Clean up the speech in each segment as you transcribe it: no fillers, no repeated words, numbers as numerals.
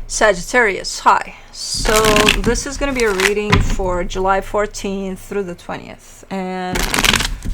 Sagittarius, hi. So this is going to be a reading for July 14th through the 20th. And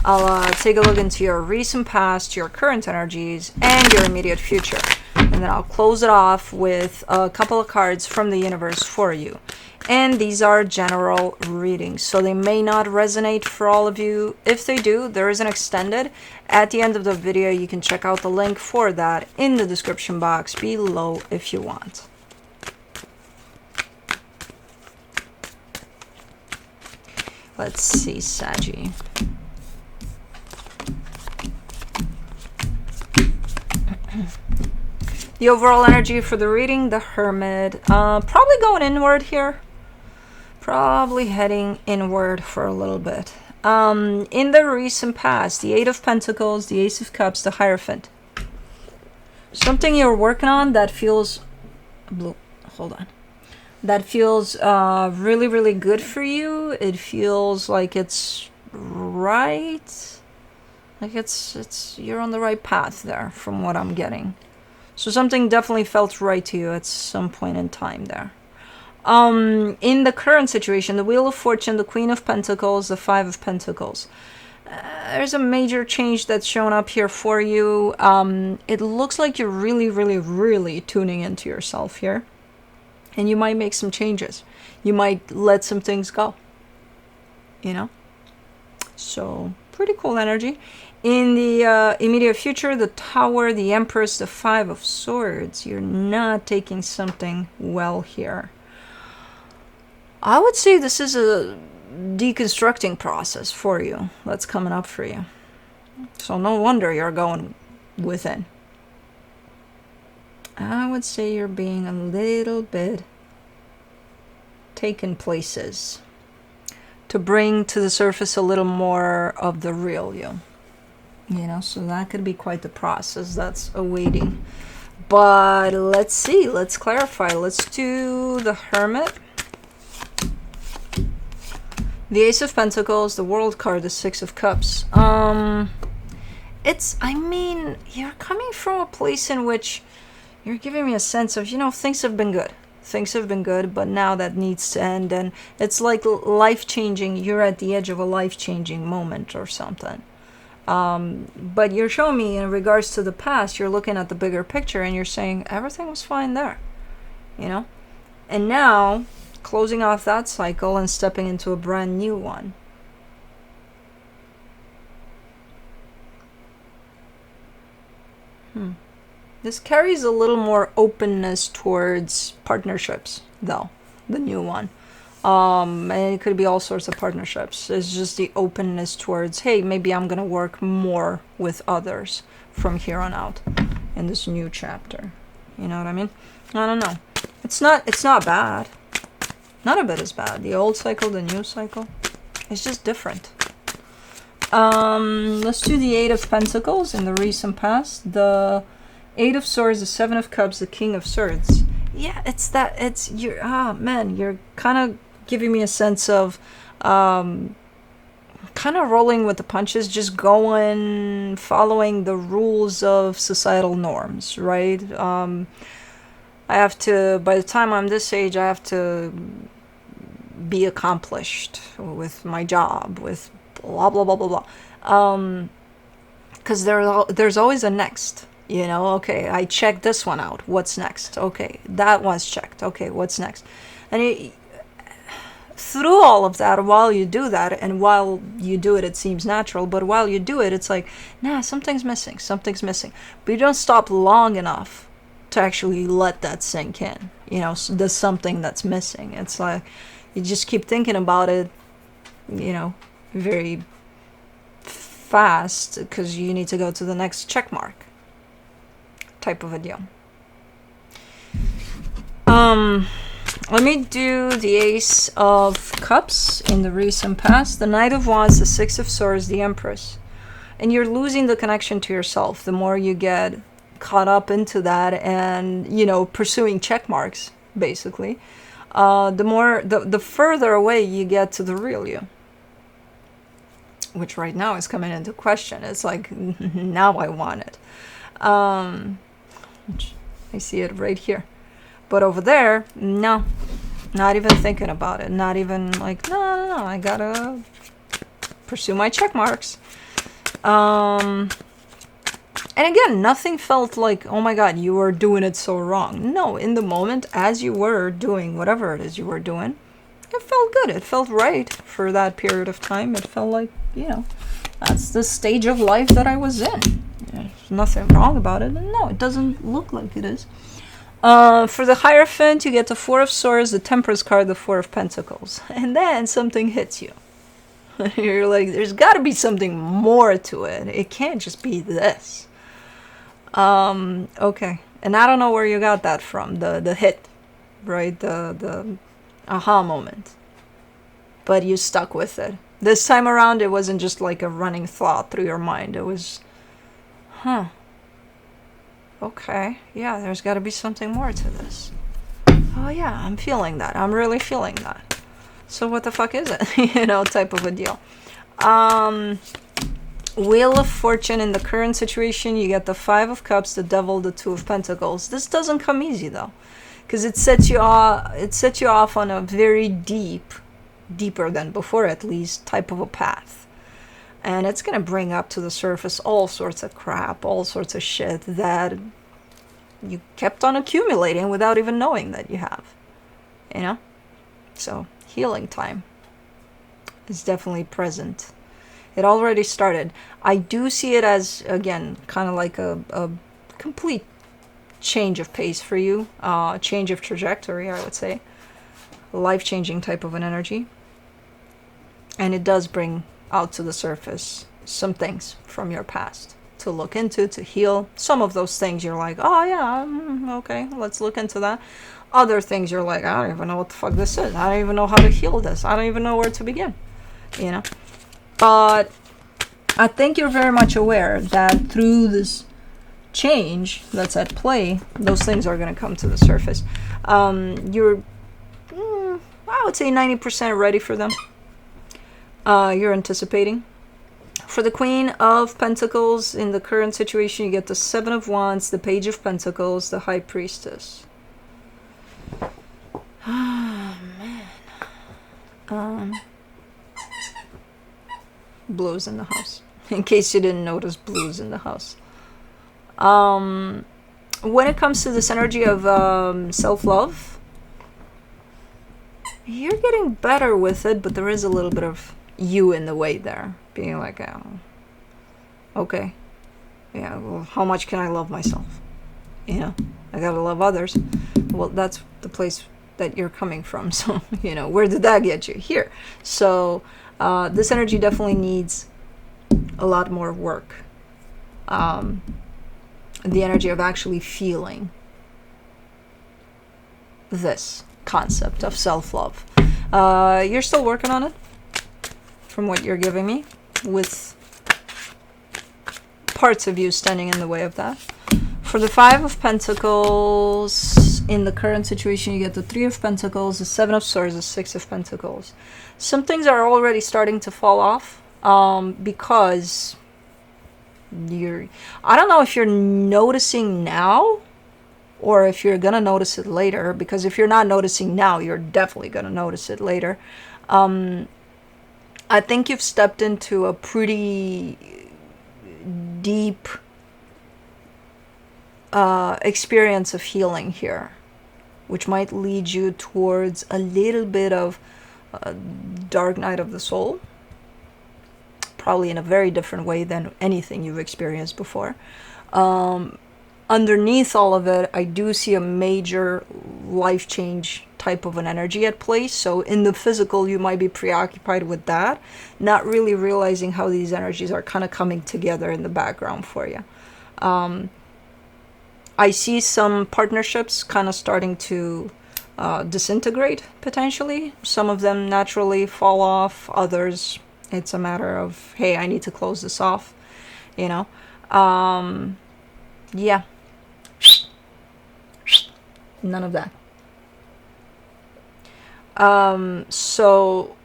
I'll take a look into your recent past, your current energies, and your immediate future. And then I'll close it off with a couple of cards from the universe for you. And these are general readings, so they may not resonate for all of you. If they do, there is an extended. At the end of the video, you can check out the link for that in the description box below if you want. Let's see, Saggy. The overall energy for the reading, the Hermit. Probably going inward here. Probably heading inward for a little bit. In the recent past, the Eight of Pentacles, the Ace of Cups, the Hierophant. Something you're working on that feels... Hold on. That feels really, really good for you. It feels like it's right. Like it's you're on the right path there from what I'm getting. So something definitely felt right to you at some point in time there. In the current situation, the Wheel of Fortune, the Queen of Pentacles, the Five of Pentacles. There's a major change that's shown up here for you. It looks like you're really, really, really tuning into yourself here. And you might make some changes. You might let some things go. You know? So, pretty cool energy. In the immediate future, the Tower, the Empress, the Five of Swords. You're not taking something well here. I would say this is a deconstructing process for you that's coming up for you. So no wonder you're going within. I would say you're being a little bit taken places to bring to the surface a little more of the real you. You know, so that could be quite the process that's awaiting. But let's see, let's clarify. Let's do the Hermit. The Ace of Pentacles, the World card, the Six of Cups. I mean, you're coming from a place in which you're giving me a sense of, you know, things have been good. Things have been good, but now that needs to end. And it's like life-changing. You're at the edge of a life-changing moment or something. But you're showing me in regards to the past, you're looking at the bigger picture and you're saying everything was fine there. You know? And now, closing off that cycle and stepping into a brand new one. This carries a little more openness towards partnerships, though, the new one. And it could be all sorts of partnerships. It's just the openness towards, hey, maybe I'm going to work more with others from here on out in this new chapter. You know what I mean? I don't know. It's not bad. Not a bit as bad. The old cycle, the new cycle. It's just different. Let's do the Eight of Pentacles in the recent past. The Eight of Swords, the Seven of Cups, the King of Swords. Yeah, you're kind of giving me a sense of kind of rolling with the punches, just going, following the rules of societal norms, right? I have to, by the time I'm this age, I have to be accomplished with my job, with blah, blah, blah, blah, blah. Because there's always a next. You know, okay, I checked this one out. What's next? Okay, that one's checked. Okay, what's next? And through all of that, while you do that, and while you do it, it seems natural. But while you do it, it's like, nah, something's missing. Something's missing. But you don't stop long enough to actually let that sink in. You know, so there's something that's missing. It's like you just keep thinking about it, you know, very fast because you need to go to the next check mark. Type of a deal. Let me do the Ace of Cups in the recent past, the Knight of Wands, the Six of Swords, the Empress. And you're losing the connection to yourself the more you get caught up into that and, you know, pursuing check marks, basically. The further away you get to the real you. Which right now is coming into question. It's like, now I want it. I see it right here. But over there, no, not even thinking about it. Not even like, no, I gotta pursue my check marks. And again, nothing felt like, oh my God, you were doing it so wrong. No, in the moment, as you were doing whatever it is you were doing, it felt good. It felt right for that period of time. It felt like, you know, that's the stage of life that I was in. There's nothing wrong about it. And no, it doesn't look like it is. For the Hierophant, you get the Four of Swords, the Temperance card, the Four of Pentacles. And then something hits you. You're like, there's got to be something more to it. It can't just be this. Okay. And I don't know where you got that from, the hit, right? The aha moment. But you stuck with it. This time around, it wasn't just like a running thought through your mind. It was, okay, yeah, there's got to be something more to this. Oh yeah, I'm feeling that. I'm really feeling that. So what the fuck is it? You know, type of a deal. Wheel of Fortune, in the current situation, you get the Five of Cups, the Devil, the Two of Pentacles. This doesn't come easy though, because it sets you off on a very deeper than before at least, type of a path. And it's going to bring up to the surface all sorts of crap, all sorts of shit that you kept on accumulating without even knowing that you have. You know? So, healing time is definitely present. It already started. I do see it as, again, kind of like a complete change of pace for you. Change of trajectory, I would say. Life-changing type of an energy. And it does bring out to the surface some things from your past to look into, to heal. Some of those things you're like, oh yeah, okay, let's look into that. Other things you're like, I don't even know what the fuck this is. I don't even know how to heal this. I don't even know where to begin. You know? But I think you're very much aware that through this change that's at play, those things are going to come to the surface. You're, I would say 90% ready for them. You're anticipating. For the Queen of Pentacles, in the current situation, you get the Seven of Wands, the Page of Pentacles, the High Priestess. Oh, man. Blues in the house. In case you didn't notice, blues in the house. When it comes to this energy of self-love, you're getting better with it, but there is a little bit of you in the way there, being like, oh, okay, yeah, well, how much can I love myself? You know, I gotta love others. Well, that's the place that you're coming from. So, you know, where did that get you? Here. So this energy definitely needs a lot more work. The energy of actually feeling this concept of self-love. You're still working on it, from what you're giving me, with parts of you standing in the way of that. For the Five of Pentacles, in the current situation, you get the Three of Pentacles, the Seven of Swords, the Six of Pentacles. Some things are already starting to fall off, because I don't know if you're noticing now or if you're gonna notice it later, because if you're not noticing now, you're definitely gonna notice it later. I think you've stepped into a pretty deep experience of healing here, which might lead you towards a little bit of dark night of the soul, probably in a very different way than anything you've experienced before. Underneath all of it, I do see a major life change type of an energy at play. So in the physical, you might be preoccupied with that, not really realizing how these energies are kind of coming together in the background for you. I see some partnerships kind of starting to disintegrate, potentially. Some of them naturally fall off. Others, it's a matter of, hey, I need to close this off, you know. Yeah. None of that. So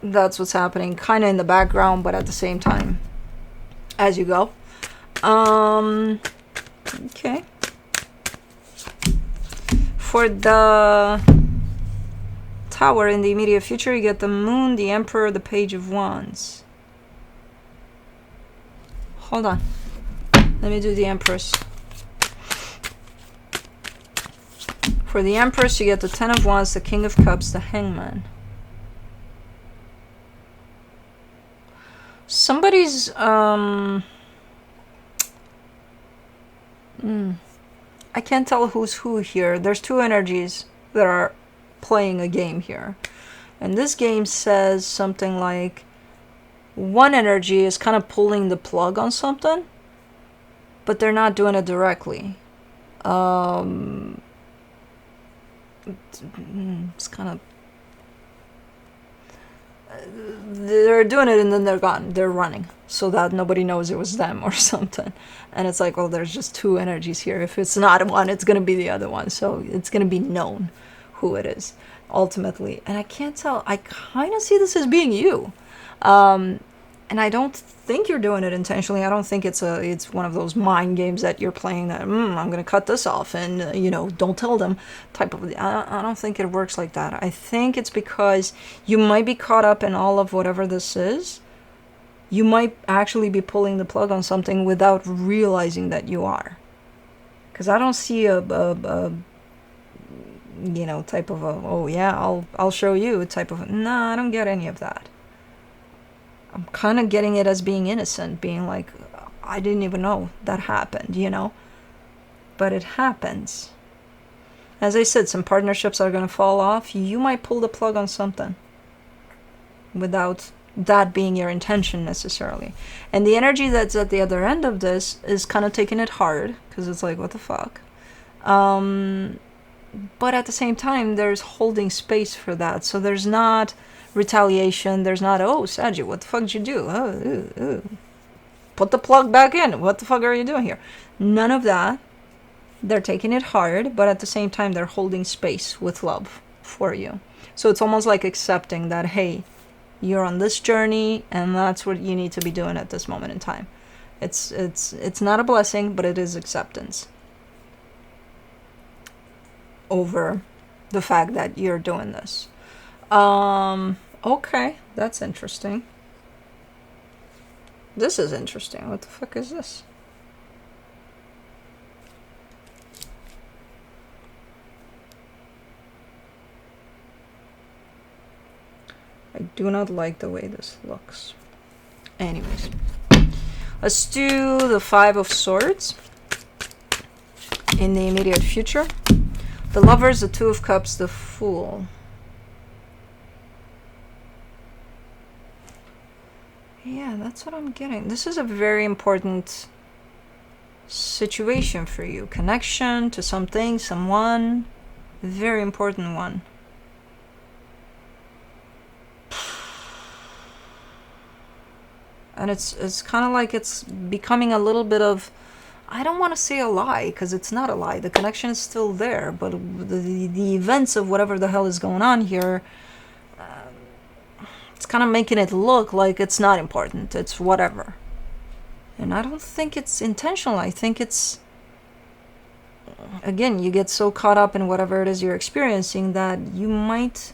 that's what's happening, kind of in the background, but at the same time as you go. Okay. For the Tower in the immediate future, you get the Moon, the Emperor, the Page of Wands. Hold on. Let me do the Empress. For the Empress, you get the Ten of Wands, the King of Cups, the Hangman. Somebody's I can't tell who's who here. There's two energies that are playing a game here. And this game says something like one energy is kind of pulling the plug on something, but they're not doing it directly. It's kind of, they're doing it and then they're gone, they're running, so that nobody knows it was them or something. And it's like, well, there's just two energies here. If it's not one, it's going to be the other one, so it's going to be known who it is ultimately. And I can't tell, I kind of see this as being you, and I don't think you're doing it intentionally. I don't think it's one of those mind games that you're playing that I'm gonna cut this off and you know, don't tell them type of. I don't think it works like that. I think it's because you might be caught up in all of whatever this is. You might actually be pulling the plug on something without realizing that you are, because I don't see a you know, type of a, oh yeah, I'll show you type of. No, I don't get any of that. I'm kind of getting it as being innocent, being like, I didn't even know that happened, you know? But it happens. As I said, some partnerships are going to fall off. You might pull the plug on something without that being your intention necessarily. And the energy that's at the other end of this is kind of taking it hard, because it's like, what the fuck? But at the same time, there's holding space for that. So there's not retaliation. There's not, oh, Sagi, what the fuck did you do? Oh, put the plug back in. What the fuck are you doing here? None of that. They're taking it hard, but at the same time, they're holding space with love for you. So it's almost like accepting that, hey, you're on this journey, and that's what you need to be doing at this moment in time. It's not a blessing, but it is acceptance over the fact that you're doing this. Okay, that's interesting. This is interesting. What the fuck is this? I do not like the way this looks. Anyways, let's do the Five of Swords in the immediate future. The Lovers, the Two of Cups, the Fool. Yeah, that's what I'm getting. This is a very important situation for you. Connection to something, someone. Very important one. And it's kind of like it's becoming a little bit of, I don't want to say a lie, because it's not a lie. The connection is still there, but the events of whatever the hell is going on here, it's kind of making it look like it's not important. It's whatever. And I don't think it's intentional. I think it's, again, you get so caught up in whatever it is you're experiencing that you might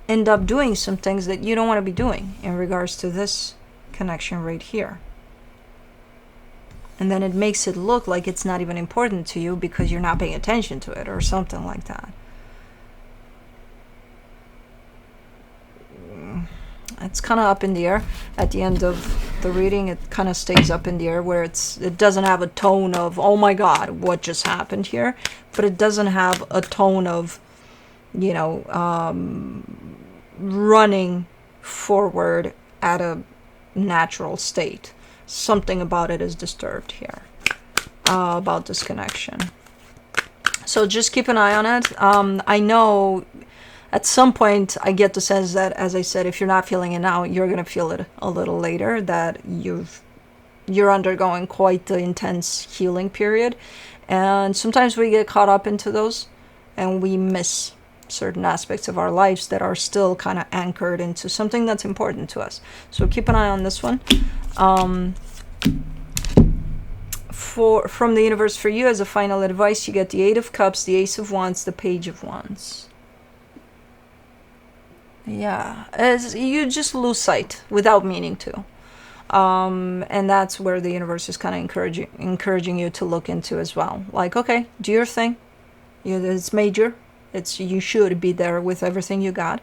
end up doing some things that you don't want to be doing in regards to this connection right here. And then it makes it look like it's not even important to you because you're not paying attention to it or something like that. It's kind of up in the air. At the end of the reading, it kind of stays up in the air, where it doesn't have a tone of, oh my god, what just happened here, but it doesn't have a tone of, you know, running forward at a natural state. Something about it is disturbed here, about this connection. So just keep an eye on it. I know at some point I get the sense that, as I said, if you're not feeling it now, you're going to feel it a little later, that you're undergoing quite the intense healing period. And sometimes we get caught up into those and we miss certain aspects of our lives that are still kind of anchored into something that's important to us. So keep an eye on this one. from the universe for you as a final advice, you get the Eight of Cups, the Ace of Wands, the Page of Wands. Yeah, as you just lose sight without meaning to. And that's where the universe is kind of encouraging you to look into as well. Like, okay, do your thing. It's major. You should be there with everything you got.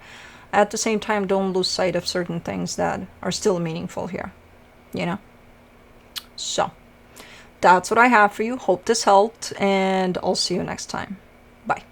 At the same time, don't lose sight of certain things that are still meaningful here. You know? So, that's what I have for you. Hope this helped, and I'll see you next time. Bye.